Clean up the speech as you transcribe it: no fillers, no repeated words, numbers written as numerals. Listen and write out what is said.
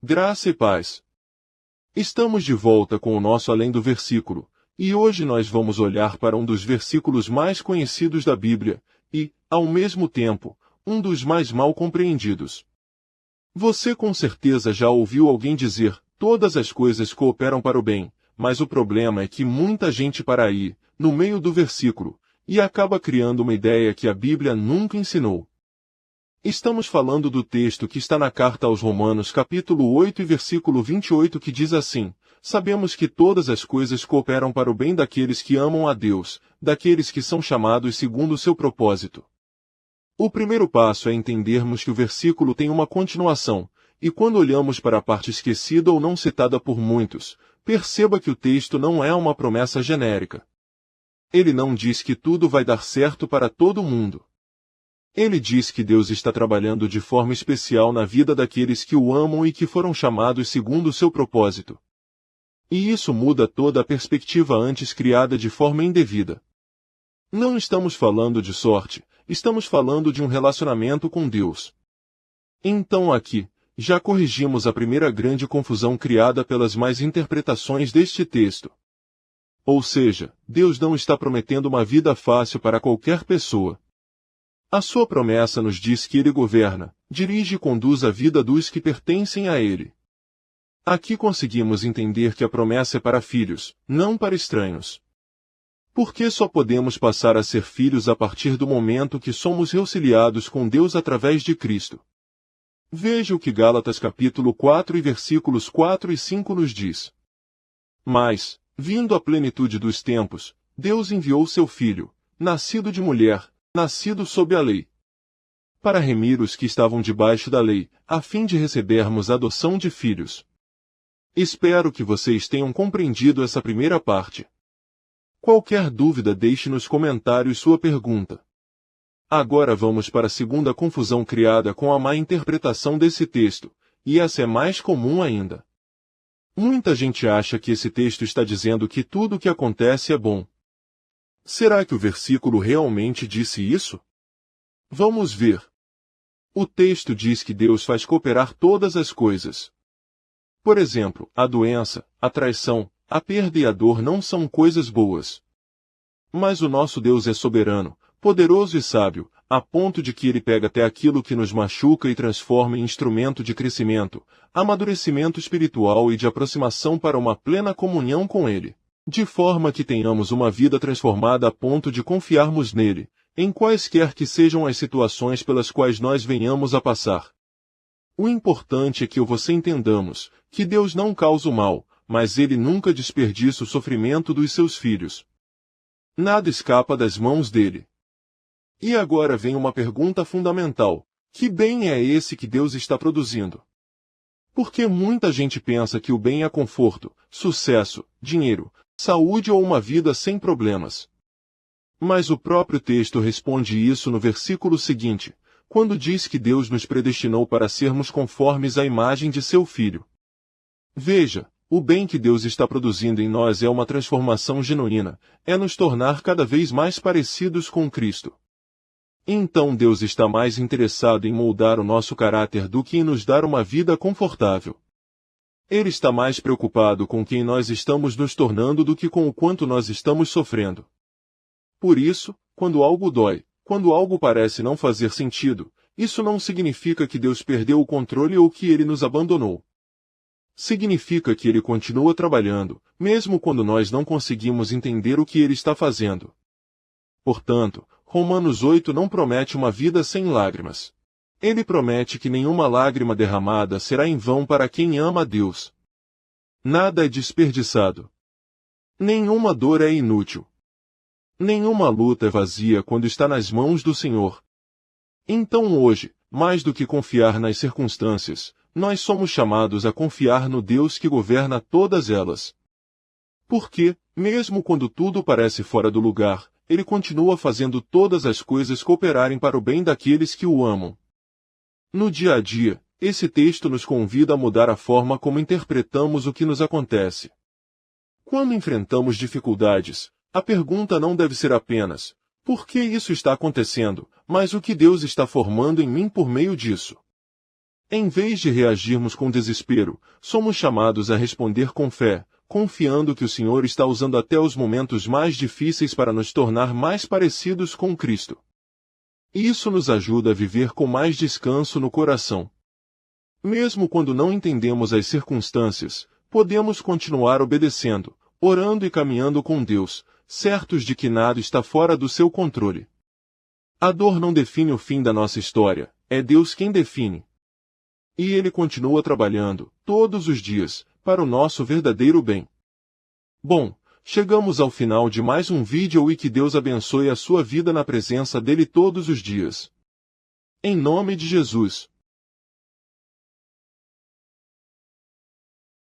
Graça e paz. Estamos de volta com o nosso Além do Versículo, e hoje nós vamos olhar para um dos versículos mais conhecidos da Bíblia, e, ao mesmo tempo, um dos mais mal compreendidos. Você com certeza já ouviu alguém dizer, todas as coisas cooperam para o bem, mas o problema é que muita gente para aí, no meio do versículo, e acaba criando uma ideia que a Bíblia nunca ensinou. Estamos falando do texto que está na carta aos Romanos capítulo 8 e versículo 28 que diz assim, sabemos que todas as coisas cooperam para o bem daqueles que amam a Deus, daqueles que são chamados segundo o seu propósito. O primeiro passo é entendermos que o versículo tem uma continuação, e quando olhamos para a parte esquecida ou não citada por muitos, perceba que o texto não é uma promessa genérica. Ele não diz que tudo vai dar certo para todo mundo. Ele diz que Deus está trabalhando de forma especial na vida daqueles que o amam e que foram chamados segundo o seu propósito. E isso muda toda a perspectiva antes criada de forma indevida. Não estamos falando de sorte, estamos falando de um relacionamento com Deus. Então aqui, já corrigimos a primeira grande confusão criada pelas más interpretações deste texto. Ou seja, Deus não está prometendo uma vida fácil para qualquer pessoa. A sua promessa nos diz que Ele governa, dirige e conduz a vida dos que pertencem a Ele. Aqui conseguimos entender que a promessa é para filhos, não para estranhos. Porque só podemos passar a ser filhos a partir do momento que somos reconciliados com Deus através de Cristo. Veja o que Gálatas capítulo 4 e versículos 4 e 5 nos diz. Mas, vindo a plenitude dos tempos, Deus enviou seu Filho, nascido de mulher, nascido sob a lei, para remir os que estavam debaixo da lei, a fim de recebermos a adoção de filhos. Espero que vocês tenham compreendido essa primeira parte. Qualquer dúvida deixe nos comentários sua pergunta. Agora vamos para a segunda confusão criada com a má interpretação desse texto, e essa é mais comum ainda. Muita gente acha que esse texto está dizendo que tudo o que acontece é bom. Será que o versículo realmente disse isso? Vamos ver. O texto diz que Deus faz cooperar todas as coisas. Por exemplo, a doença, a traição, a perda e a dor não são coisas boas. Mas o nosso Deus é soberano, poderoso e sábio, a ponto de que Ele pega até aquilo que nos machuca e transforma em instrumento de crescimento, amadurecimento espiritual e de aproximação para uma plena comunhão com Ele. De forma que tenhamos uma vida transformada a ponto de confiarmos nele, em quaisquer que sejam as situações pelas quais nós venhamos a passar. O importante é que você entendamos que Deus não causa o mal, mas Ele nunca desperdiça o sofrimento dos seus filhos. Nada escapa das mãos dele. E agora vem uma pergunta fundamental: que bem é esse que Deus está produzindo? Porque muita gente pensa que o bem é conforto, sucesso, dinheiro, saúde ou uma vida sem problemas. Mas o próprio texto responde isso no versículo seguinte, quando diz que Deus nos predestinou para sermos conformes à imagem de seu Filho. Veja, o bem que Deus está produzindo em nós é uma transformação genuína, é nos tornar cada vez mais parecidos com Cristo. Então Deus está mais interessado em moldar o nosso caráter do que em nos dar uma vida confortável. Ele está mais preocupado com quem nós estamos nos tornando do que com o quanto nós estamos sofrendo. Por isso, quando algo dói, quando algo parece não fazer sentido, isso não significa que Deus perdeu o controle ou que Ele nos abandonou. Significa que Ele continua trabalhando, mesmo quando nós não conseguimos entender o que Ele está fazendo. Portanto, Romanos 8 não promete uma vida sem lágrimas. Ele promete que nenhuma lágrima derramada será em vão para quem ama a Deus. Nada é desperdiçado. Nenhuma dor é inútil. Nenhuma luta é vazia quando está nas mãos do Senhor. Então hoje, mais do que confiar nas circunstâncias, nós somos chamados a confiar no Deus que governa todas elas. Porque, mesmo quando tudo parece fora do lugar, Ele continua fazendo todas as coisas cooperarem para o bem daqueles que o amam. No dia a dia, esse texto nos convida a mudar a forma como interpretamos o que nos acontece. Quando enfrentamos dificuldades, a pergunta não deve ser apenas, por que isso está acontecendo, mas o que Deus está formando em mim por meio disso. Em vez de reagirmos com desespero, somos chamados a responder com fé, confiando que o Senhor está usando até os momentos mais difíceis para nos tornar mais parecidos com Cristo. Isso nos ajuda a viver com mais descanso no coração. Mesmo quando não entendemos as circunstâncias, podemos continuar obedecendo, orando e caminhando com Deus, certos de que nada está fora do seu controle. A dor não define o fim da nossa história, é Deus quem define. E Ele continua trabalhando, todos os dias, para o nosso verdadeiro bem. Bom, chegamos ao final de mais um vídeo e que Deus abençoe a sua vida na presença dEle todos os dias. Em nome de Jesus.